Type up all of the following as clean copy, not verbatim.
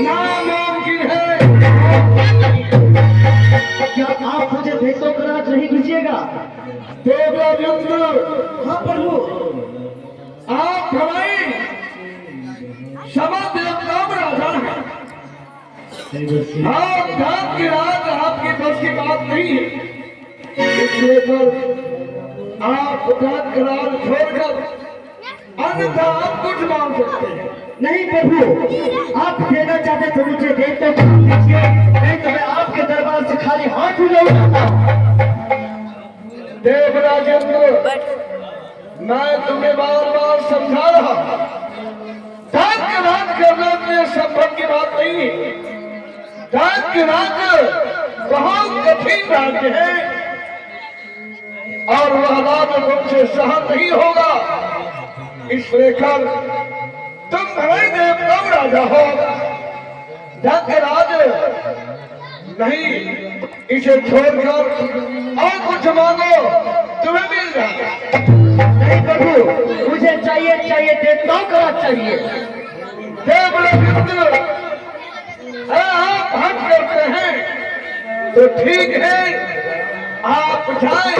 नामुमकिन है। क्या आप मुझे देशोपराज नहीं कीजिएगा? देवराजेंद्र, हाँ प्रभु। आप हमारी सभा देवता में राजा हैं। आप धाम की राज आपकी बस की बात नहीं है। इसलिए पर आप धाम की राज छोड़कर अन्यथा आप कुछ मांग सकते हैं। नहीं प्रभु, आप देना चाहते तो मुझे देवता को दीजिए, नहीं तो मैं आपके दरबार से खाली हाथ ही लौटाता। देवराजेंद्र, मैं तुम्हें बार बार समझा रहा धाम की राज करना अपने संभव की बात नहीं है। धाम की राज बहुत कठिन राज्य है और वह राज तुमसे सहन नहीं होगा। इस लेकर तुम हमारे देवता राजा हो। धन राज नहीं, इसे छोड़कर और कुछ मांगो, तुम्हें मिल जाएगा। नहीं प्रभु, मुझे चाहिए देवताओं का राज चाहिए। देवराजेंद्र, आप हट करते हैं तो ठीक है, आप जाएं।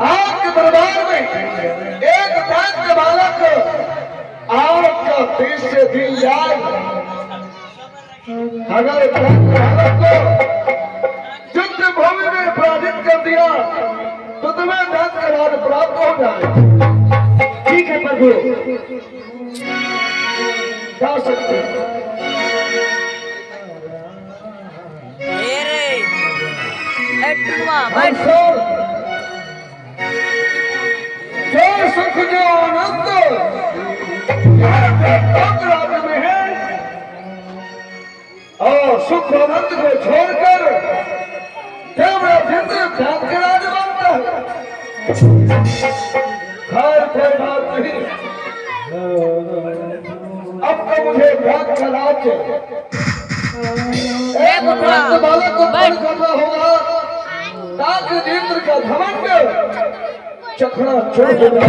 आपके दरबार में एक दैत्य बालक आपका 30 से दिन जाए। अगर दैत्य बालक को युद्ध भूमि में पराजित कर दिया तो तुम्हें दैत्य राज प्राप्त हो जाए। ठीक है प्रभु, जा सकते हैं। जो सुख जो आनंद राज्य में है और सुख आनंद को छोड़कर देवराजेंद्र ध्यान के राज मानता है। खैर कोई बात नहीं, अब तो मुझे ध्यान का राज एक बालक को बंद करना होगा ताकि इंद्र का घमंड चखना छोड़ देगा।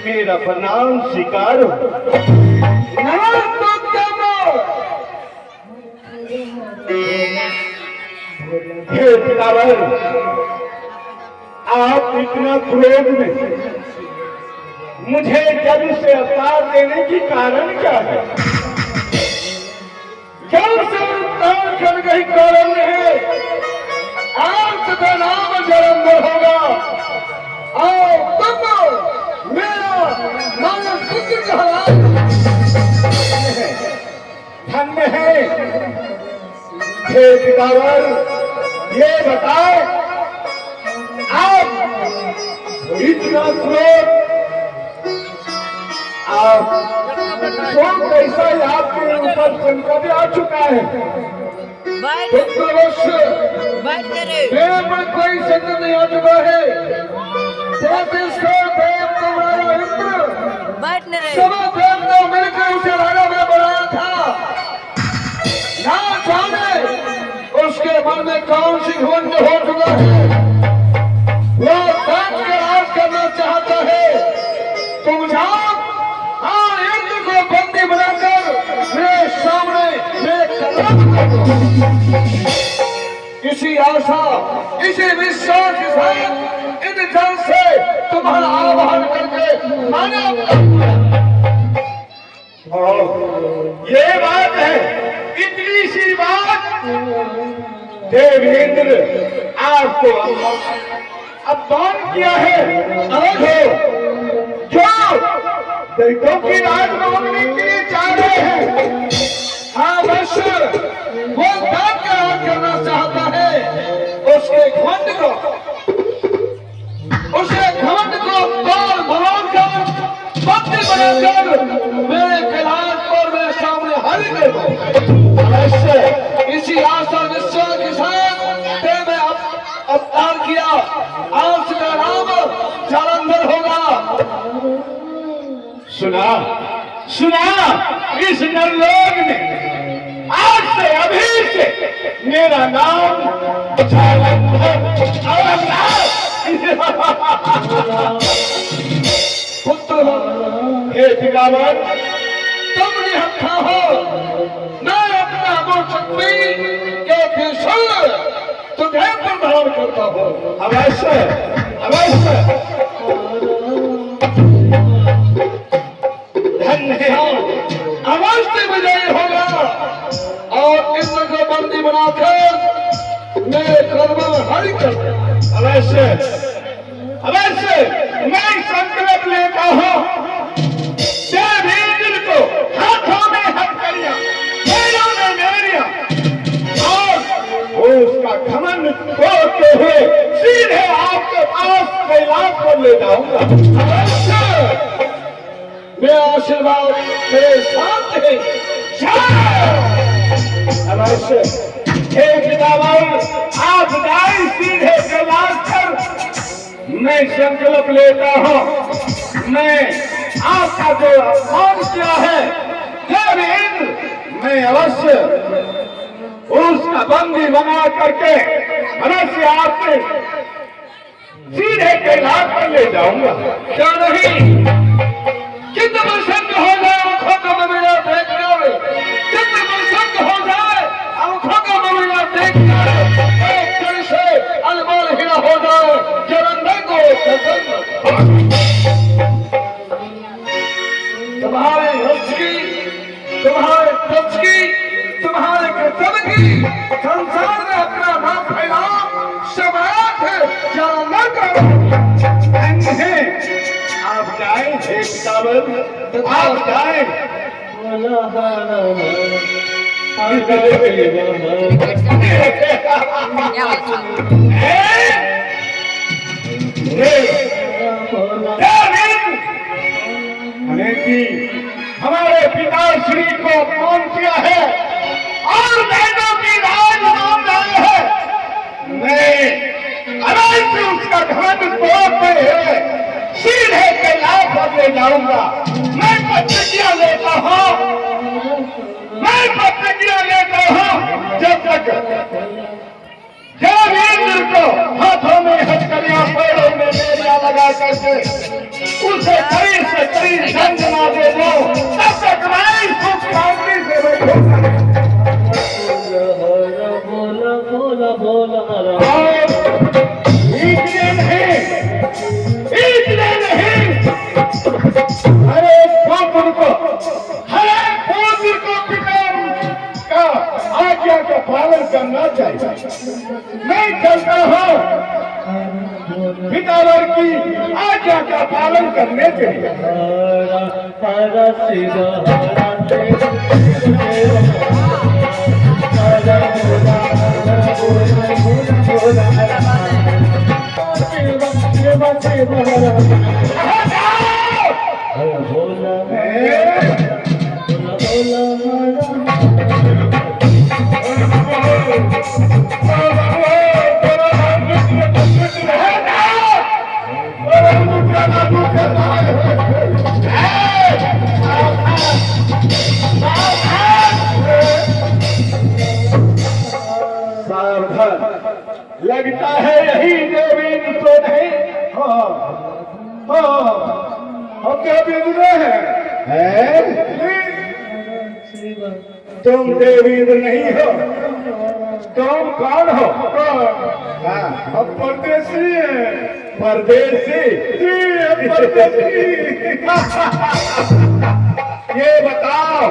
मेरा प्रणाम स्वीकार हो। हे पितावर, आप इतना क्रोध में मुझे जब से अवतार देने की कारण क्या है? जब से अवतार कर गई कारण है, आप का नाम जलंधर होगा और तुम मेरा मानव पुत्र कहलाएगा। धन्य है। हे पितावर, ये बताओ, आप इतना क्रोध आप कौन कैसा आपके ऊपर संकट भी आ चुका है? पुत्रवश मेरे पर कोई संकट नहीं आ चुका है। देव तुम्हारा इंद्र सभा देवता मिलकर उसे राजा में बनाया था। ना जाने उसके मन में कौन सी घमंड हो चुका है। वो आशा, इसी विश्वास के साथ इन जल से तुम्हारा आह्वान करके माने ये बात है, इतनी सी बात। देवेंद्र आपको अपमान किया है, अलग हो जो दैत्यों की राज मांगने के लिए चाह रहे हैं। हाँ बस वो दान का राज करना चाहता है, उसके घमंड को तोड़ मरोड़ कर पत्नी बनाकर मेरे कैलाश पर मेरे सामने हाजिर कर दो। अवश्य इसी आशा विश्वास के साथ मैंने अवतार किया। आज का नाम जालंधर होगा। सुना सुना, इस नरलोक में आज से अभी से मेरा नाम पुत्र हे पितामह, तुम निहत्था हो, मैं अपना गुरशक्ति के त्रिशूल तुझे प्रदान करता हूँ। अवश्य अवश्य, धन्य अवश्य विजयी होगा और इंद्र को बंदी बनाकर मेरे कर्म में हरि कर दे। अवश्य अवश्य, मैं संकल्प लेता हूँ, देवेंद्र को हाथों में हथकड़ियां, पैरों में मेरियां और उसका घमंड तोड़ते हुए सीधे आपके पास कैलाश पर ले जाऊंगा। अवश्य मेरा आशीर्वाद मेरे साथ है। अवश्य हे पितामह, आप जाए सीधे कैलाश पर। मैं संकल्प लेता हूँ, मैं आपका जो अपमान किया है देवेंद्र, मैं अवश्य उसका बंदी बना करके अवश्य आपके सीधे कैलाश पर ले जाऊंगा। क्या नहीं? कितना प्रसन्न हो जाए आंखों का ममिला देखकर, कितना प्रसन्न हो जाए आंखों का ममिला देखकर, एक क्षण से अनमोल हीरा हो जाए जलंधर को प्रसन्न। तुम्हारे हंस की, तुम्हारे तज की, तुम्हारे कृतज्ञ की संसार में अपना नाम फैला समाज जलंधर का। आप जाए हे पितामह, आप जाए। हमारे पिताश्री को अपमान किया है और बेटों की राज नाम डाला है। मैं अवश्य उसका घमंड तोड़ते हुए सीधे कैलाश पर ले जाऊंगा। मैं प्रतिज्ञा लेता हूँ, मैं प्रतिज्ञा लेता हूँ, जब तक देवेंद्र को हाथों में हथकड़ियां, पैरों में मेरियां लगा करके उसे करीब से करीब दंड ना दे दो, तब तक मैं सुख शांति से बैठूंगा। इतने नहीं, हर एक पुत्र को पिता का आज्ञा का पालन करना चाहिए। मैं चलता हूँ पितावर की आज्ञा का पालन करने के लिए। लगता है यही देवेंद्र तो नहीं। हाँ हाँ, हम देवेंद्र हैं। तुम देवेंद्र नहीं हो, तुम कौन हो? हाँ, हम परदेसी हैं। परदेसी? जी, हम परदेसी। ये बताओ,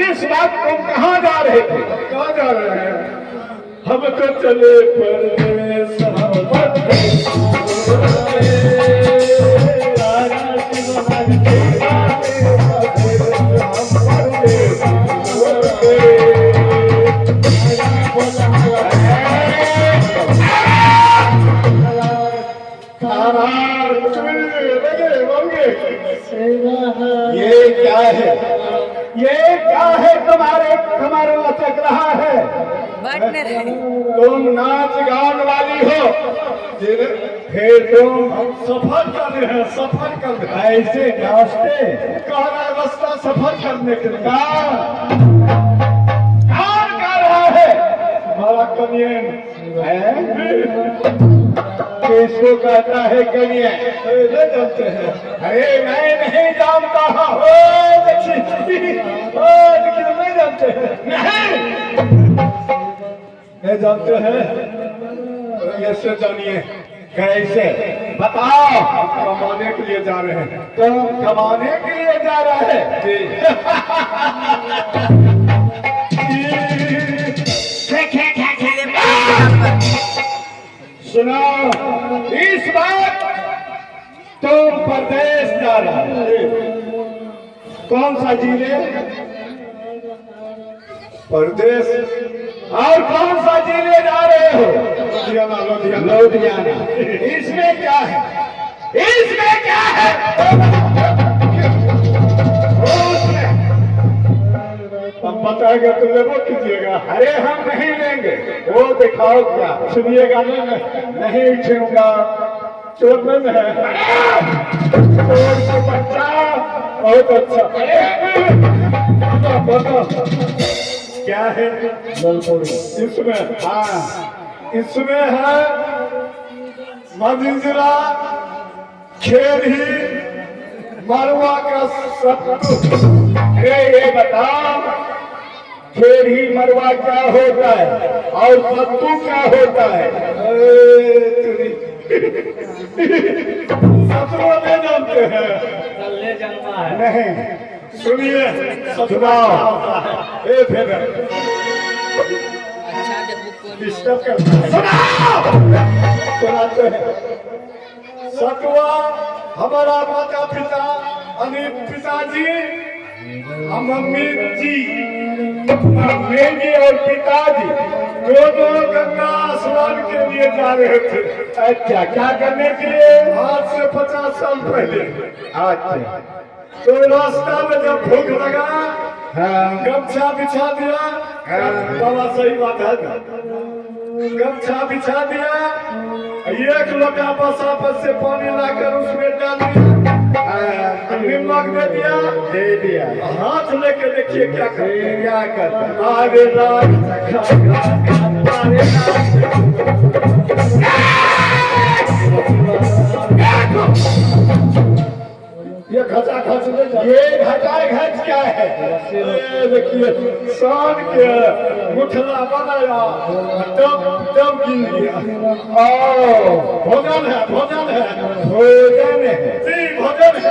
इस वक्त तुम कहाँ जा रहे थे? कहाँ जा रहे हैं? हम तो चले परदेस, हम परदेस। ये क्या है? ये क्या है तुम्हारे लचक रहा है? तुम नाच गान वाली हो? फिर तुम सफर कर रहे हैं, सफर कर रहे हैं। ऐसे नाचते कौन रास्ता सफर करने के लिए? कौन कर रहा है? हमारा कनियन है। किसको कहता है कनियन? नहीं जानते हैं। अरे मैं नहीं जानता हूँ। देखिए नहीं जानते हैं। नहीं जानते हैं? कैसे जानिए? कैसे बताओ? कमाने के लिए जा रहे हैं। तुम कमाने के लिए जा रहे हैं? सुनो, इस बार तुम परदेश जा रहे हो। कौन सा जिले? परदेश। और कौन सा जिले जा रहे हो? लुधियाना। लुधियाना। इसमें क्या है? इसमें क्या है? हम बताएंगे तो लेबो कीजिएगा। अरे हम नहीं लेंगे। वो दिखाओ क्या? सुनिएगा नहीं छूंगा। चोर में है। चोर को बच्चा बहुत अच्छा। क्या है? इसमें हाँ, इसमें है मदिंजरा, खेरी, मरवा का सत्तू। अरे ये बताओ, खेरी मरवा क्या होता है और सत्तू क्या होता है? सत्तू नहीं जानते हैं? नहीं। सुनिए, सुनाओ। फिर डिस्टर्ब करता है। सुनाओ। सुनाते हैं। सतुआ हमारा माता पिता यानी पिताजी, मम्मी जी, मम्मी जी और पिताजी दोनों गंगा स्नान के लिए जा रहे थे। अच्छा, क्या करने के लिए? आज से 50 साल पहले। अच्छा, तो रास्ता में जब भूख लगा, गमछा बिछा दिया। बाबा सही बात है। गमछा बिछा दिया, एक लोटा बसा पर से पानी लाकर उसमें डाल दिया, नमक दे दिया। हाथ लेके देखिए क्या करता। आगे ये घचा खच, ये घचाए घच क्या है? देखिए शान के मुठला बनाया, दम गिन लिया। भोजन है, भोजन है, भोजन है जी, भोजन है।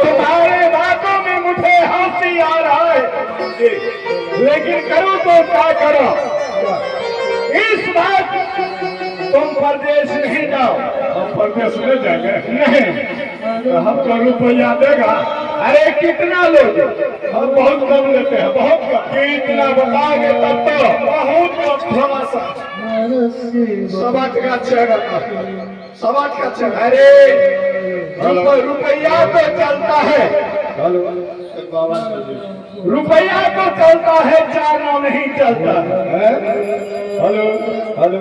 तुम्हारे बातों में मुझे हंसी आ रहा है, लेकिन करूँ तो क्या करो? इस बात तुम परदेश नहीं जाओ। हम परदेश में जाएंगे? नहीं, हम तो रुपया देगा। अरे कितना लोगे? हम बहुत कम लेते हैं, बहुत कम। कितना बताओगे तब तो? बहुत कम, थोड़ा सा। 7 का 6 7 का 6। अरे रुपया तो चलता है, रुपया तो चलता है, जाना नहीं चलता है। हेलो हेलो,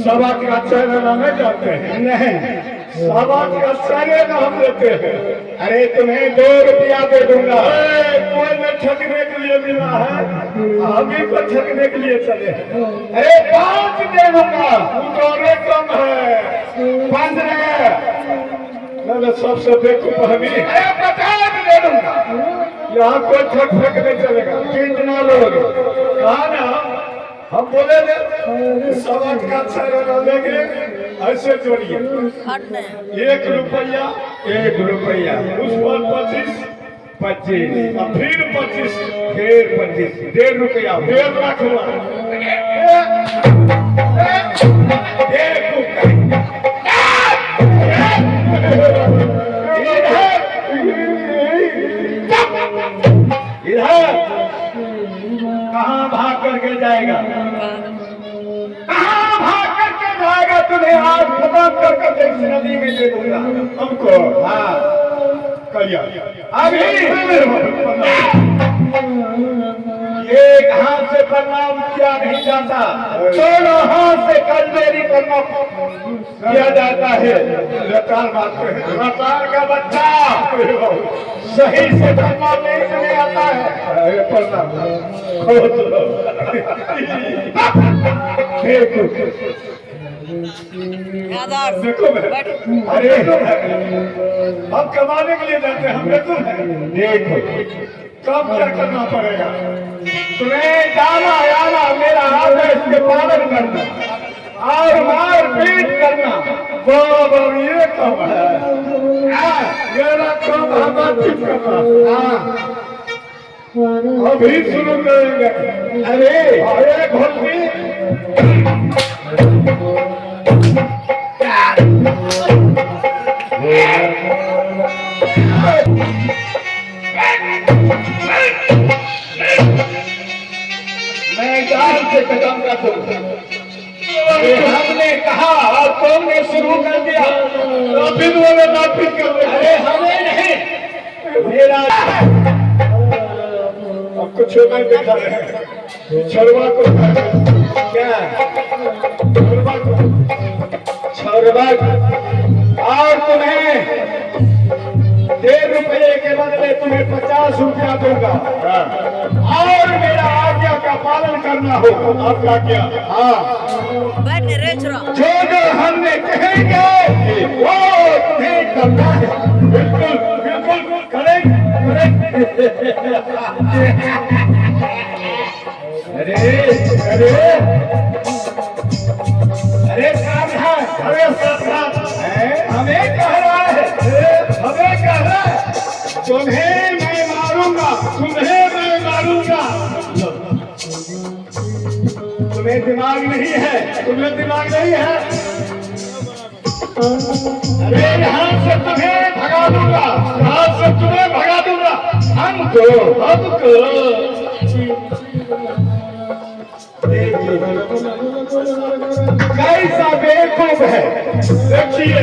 7 का 6 नहीं जाते हैं? नहीं, 7 का 6 हम देते हैं। अरे तुम्हें 2 रुपया दे दूंगा। कोई में ठगने के लिए मिला है, हम ही को ठगने के लिए चले। अरे 5 दे दूंगा, दोनों कम है। 15 सबसे बेवकूफ हमी। अरे 50 दे दूंगा। यहाँ कोई ठक ठक नहीं चलेगा। कितना लोग कहा ना, हम बोले थे सबक का छाया लेंगे, ऐसे जोड़िए 1 रुपया 1 रुपया, उस पर 25 25 और फिर 25 फिर 25 1.5 रुपया 1.5 लाख हुआ। इधर कहाँ भाग करके जाएगा, कहाँ भाग करके जाएगा? तुम्हें आज खत्म करके इस नदी में दे दूंगा हमको। हाँ कहिए अभी एक हाथ से प्रणाम किया नहीं जाता, दोनों हाथ से कलमेरी करना किया जाता है। लतार बात है, लतार का बच्चा सही से प्रणाम नहीं आता है। प्रणाम देखो अरे हम कमाने के लिए जाते हैं, हम देखो काम क्या करना पड़ेगा तुम्हें? जाना आना मेरा आदेश के पालन करना और मार पीट करना, बाबा ये काम है। मेरा काम है बातचीत करना। अभी शुरू करेंगे। अरे घोटी मैं जान से कदम का हमने कहा और तुमने शुरू कर दिया, फिर बोले नापित कर रहे। अरे हमें नहीं, मेरा आपको छोटा देखा है, छोरवा को क्या छोरवा और तुम्हें 1.5 रुपये के बदले तुम्हें 50 रुपया दूंगा और मेरा आज्ञा का पालन करना होगा। आपका क्या? हाँ जो जो हमने कहेंगे वो तुम्हें करना है। बिल्कुल बिल्कुल करें। अरे अरे अरे सावधान, अरे सावधान, हमें कह रहा है, हमें कह रहा है तुम्हें मैं मारूंगा, तुम्हें मैं मारूंगा। तुम्हें दिमाग नहीं है, तुम्हें दिमाग नहीं है। अरे यहाँ से तुम्हें भगा दूंगा, यहाँ से तुम्हें भगा दूंगा। हमको कैसा बेवकूफ है, देखिए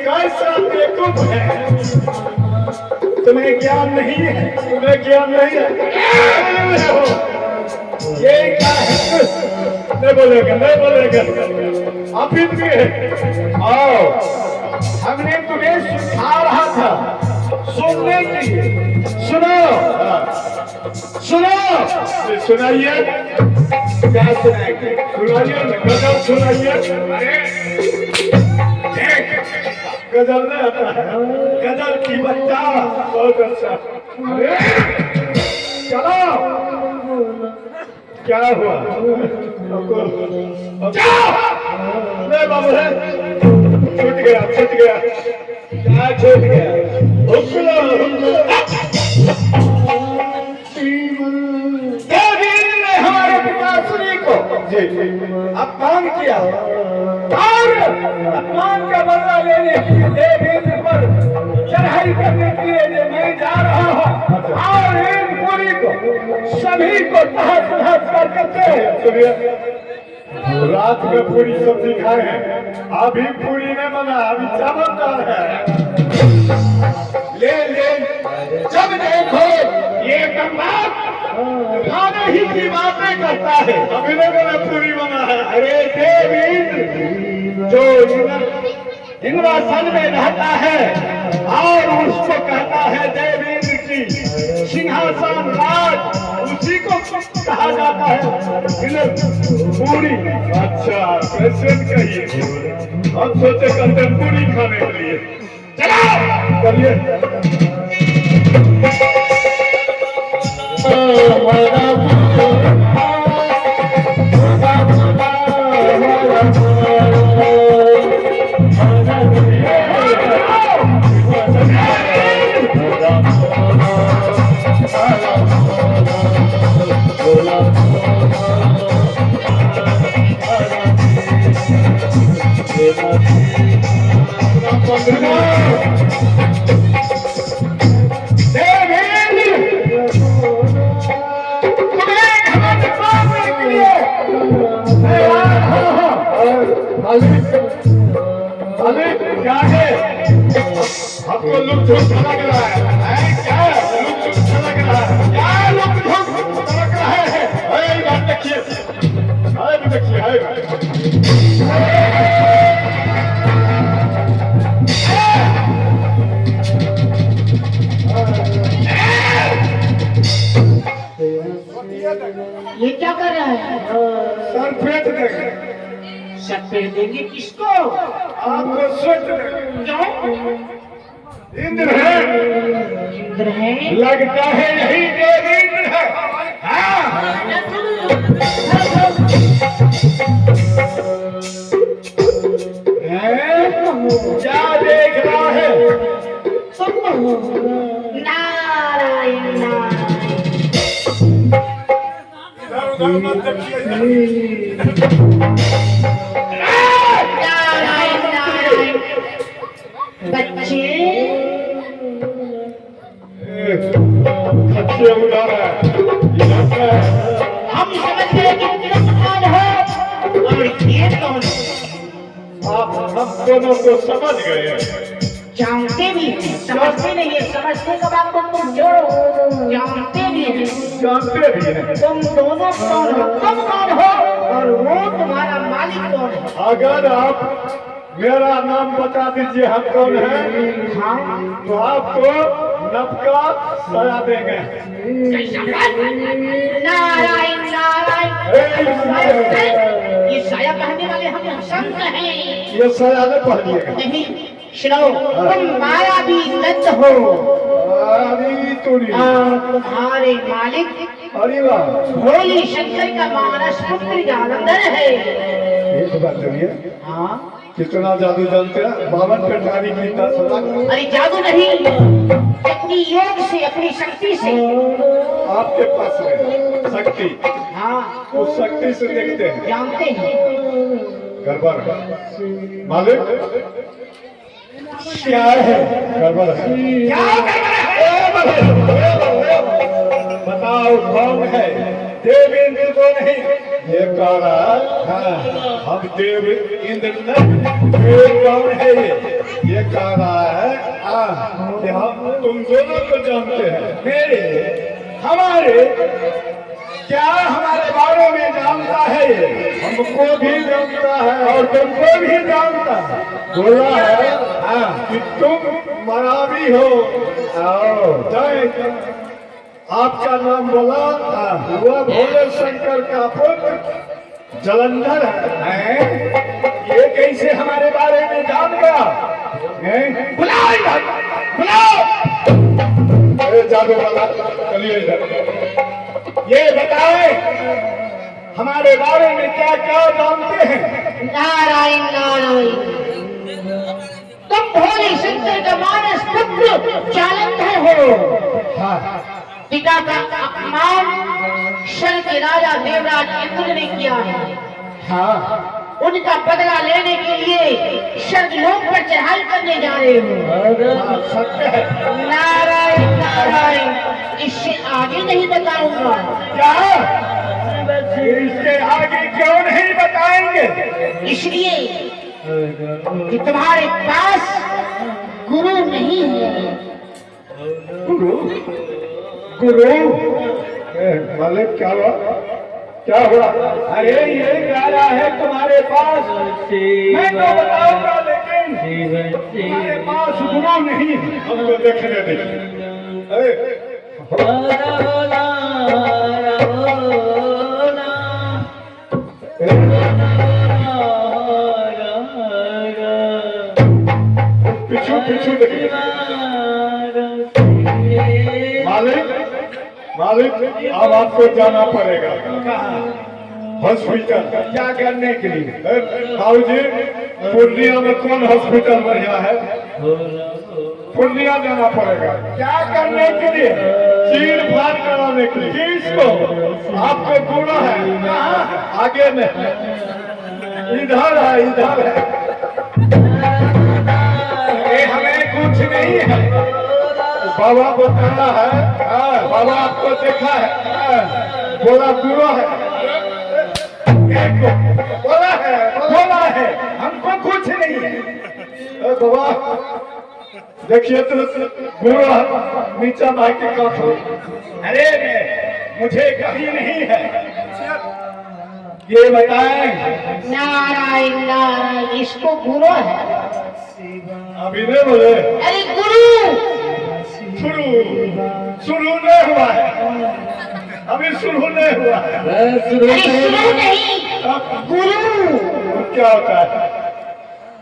कैसा बेवकूफ है। तुम्हें ज्ञान नहीं है, तुम्हें ज्ञान नहीं है। ये क्या है? नहीं बोलेगा, नहीं बोलेगा। आप भी आओ, हमने तुम्हें सिखा रहा था सुनने की। सुनो सुनो, सुनाइए। क्या सुनाएंगे? सुनाइए, गजल सुनाइए। गजल नहीं आता है, गजल की बच्चा बहुत अच्छा। चलो क्या हुआ? नहीं बाबू है, छूट गया, छूट गया, क्या छूट गया? हुक्ला हमारे पिताश्री को अपमान किया और अपमान का बदला लेने के लिए देवेंद्र पर चढ़ाई करने के लिए मैं जा रहा हूँ और इन पूरी को सभी को तहस नहस कर करते। रात में पूरी सब्जी खाए हैं, अभी पूरी में बना, अभी चमकदार है। ले ले जब देखो ये कमाल खाने ही की बातें करता है। अभी लोगों पूरी बना है। अरे देवेंद्र जो इंद्रासन में रहता है और उसको कहता है देवेंद्र की सिंहासन राज, उसी को कहा जाता है पूरी। अच्छा कैसे कहिए, हम सोचे करते पूरी खाने के लिए। चलो चलिए। क्या है? आपको लुक झुक लग रहा है? क्या लुक झुक लग रहा है? क्या लुक झुक लग रहा है? ये बात देखिए, ये क्या कर रहा है? सर फेंक देंगे, सब पे देंगे किसको? आपको सोच देंगे। क्यों? इंद्र है, इंद्र है? लगता है यही देव इंद्र है। हाँ, क्या देख रहा है? नारायण नारायण नारायण बच्चे अच्छे उड़ा रहा है। हम समझ गए कि तुम कौन हो और ये कौन है। आप हम दोनों को समझ गए। जानते भी हैं, समझते नहीं है। समझने का बात तो तुम छोड़ो, जानते भी हैं। जानते भी हैं। तुम दोनों कौन हो? तुम कौन हो और वो तुम्हारा मालिक कौन है? अगर आप मेरा नाम बता दीजिए हम कौन है, हाँ तो आपको नबका सजा देंगे। नारायण नारायण ये साया पहनने वाले हम संत हैं। ये सजा ने पहनिएगा। नहीं सुनो, तुम माया भी दत्त हो अरे तोरी, और तुम्हारे मालिक अरे वाह, भोली शंकर का मानस पुत्र जालंधर है। एक बात सुनिए, हाँ कितना जादू जानते हैं? 52 पेटारी की 10 लाख। अरे जादू नहीं, अपनी योग से अपनी शक्ति से। आपके पास है शक्ति, हाँ उस शक्ति से देखते हैं। जानते हैं। गड़बड़ है मालिक, क्या है? गड़बड़ है। क्या गड़बड़ है? बताओ कौन है? देव इंद्र तो नहीं? ये कह रहा है, हाँ, हम देव इंद्र नहीं। ये कौन है? ये कह रहा है कि हम तुम दोनों को जानते हैं। मेरे हमारे क्या हमारे बारे में जानता है? ये हमको भी जानता है और तुमको भी जानता है। बोला है कि तुम मरावी हो। आपका नाम बोला हुआ भोले शंकर का पुत्र जलंधर है। ये कैसे हमारे बारे में जान गया? बुलाओ इधर, बुलाओ। अरे जादू वाला, चलिए इधर। ये बताए हमारे बारे में क्या क्या जानते हैं? नारायण नारायण, तुम भोले शंकर का मानस पुत्र जालंधर हो। हाँ, पिता का अपमान स्वर्ग के राजा देवराज इंद्र ने किया है। हाँ, उनका बदला लेने के लिए स्वर्गलोक पर चढ़ाई करने जा रहे हो। सत्य है। नारायण नारायण, इससे आगे नहीं बताऊंगा। क्या? इसके आगे क्यों नहीं बताएंगे? इसलिए कि तुम्हारे पास गुरु नहीं है। गुरु? गुरु? मालिक क्या हुआ? क्या हुआ? अरे ये कह रहा है तुम्हारे पास, मैं तो बताऊंगा, लेकिन तुम्हारे पास गुरु नहीं है। हमको देखने दीजिए। अरे पीछू पीछू देखिए। मालिक मालिक अब आपको जाना पड़ेगा। कहाँ? हॉस्पिटल। क्या करने के लिए? भाजी पूर्णिया में कौन हॉस्पिटल बढ़िया है? पूर्णिया जाना पड़ेगा। क्या करने के लिए? चीर फाड़ कराने के लिए। किसको? आपको गुना है। कहाँ? आगे में इधर है, इधर है। ये हमें कुछ नहीं है। बाबा बताया है। बाबा आपको देखा है। बोला गुरु है। बोला है हमको कुछ नहीं है। बाबा देखिए तो गुरु नीचा भाई के काफो। अरे मुझे कहीं नहीं है। ये बताएं। नारायण नारायण, इसको गुरु है। अभी नहीं बोले। अरे गुरु शुरू नहीं हुआ है। अभी शुरू नहीं हुआ है। अरे शुरू नहीं, गुरु। क्या होता है?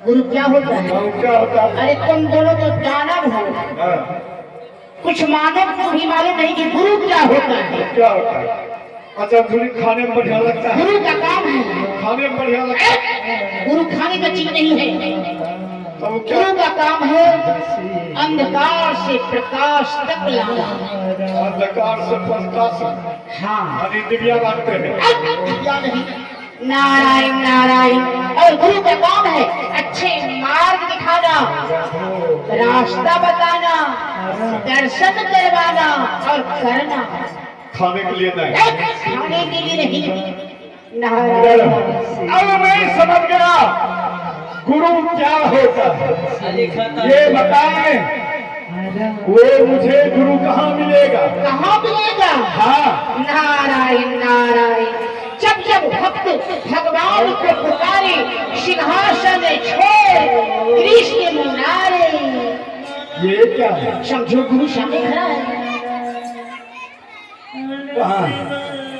गुरु क्या होता है? क्या होता है? अरे तुम दोनों तो दानव हो, हाँ, कुछ मानव को भी मालूम नहीं कि गुरु क्या होता है। क्या होता है? अच्छा थोड़ी खाने में बढ़िया लगता है। गुरु का काम है, खाने में बढ़िया लगता है। गुरु खाने का चीज नहीं है। तो क्या? गुरु का काम है अंधकार से प्रकाश तक लाना। अंधकार से प्रकाश। हाँ, अरे दिव्या बांटते हैं। क्या नहीं। नारायण नारायण। और गुरु का काम है अच्छे मार्ग दिखाना, रास्ता बताना, दर्शन करवाना और करना। खाने के लिए नहीं। खाने के लिए नहीं। नारायण। अब मैं समझ गया गुरु क्या होता है। ये बताएं वो मुझे गुरु कहाँ मिलेगा? कहाँ मिलेगा? हाँ, नारायण नारायण। जब जब भक्त भगवान को पुकारे, सिंहासन छोड़ कृष्ण मुनारे। ये क्या है? समझो गुरु सामने खड़ा है। कहाँ?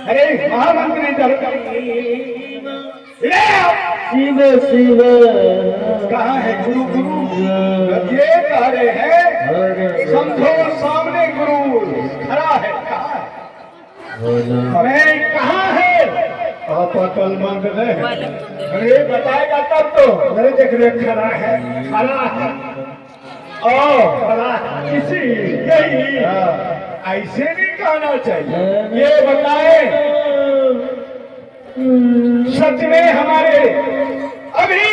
अरे महामंत्री इधर शिव शिव कहाँ है? गुरु गुरु ये कह रहे हैं। समझो सामने गुरु खड़ा है। कहाँ है? मैं कहाँ है? आप अकल मंद नहीं। अरे बताएगा तब तो। अरे देख रहे खड़ा है, खड़ा है। ओ खड़ा है किसी यही। ऐसे नहीं कहना चाहिए। ये बताए सच में हमारे अभी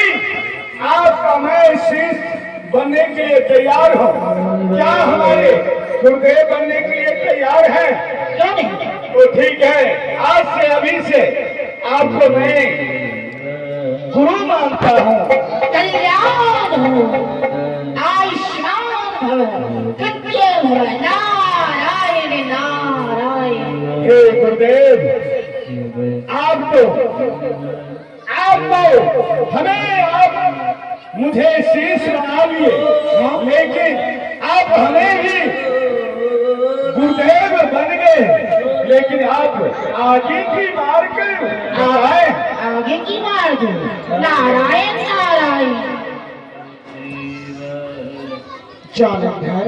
आपका मैं शिष्य बनने के लिए तैयार हूँ। क्या हमारे गुरुदेव बनने के लिए तैयार है? क्यों नहीं? तो ठीक है, आज से अभी से आपको मैं गुरु मानता हूँ। कल्याण हो, आयुष्मान हो, कृत्य हो। नारायण नारायण। हे गुरुदेव हमें आप मुझे शीश बना लिए, लेकिन आप हमें भी गुरुदेव बन गए। लेकिन आप आगे की मार्ग आए। आगे की मार्ग नारायण नारायण। जालंधर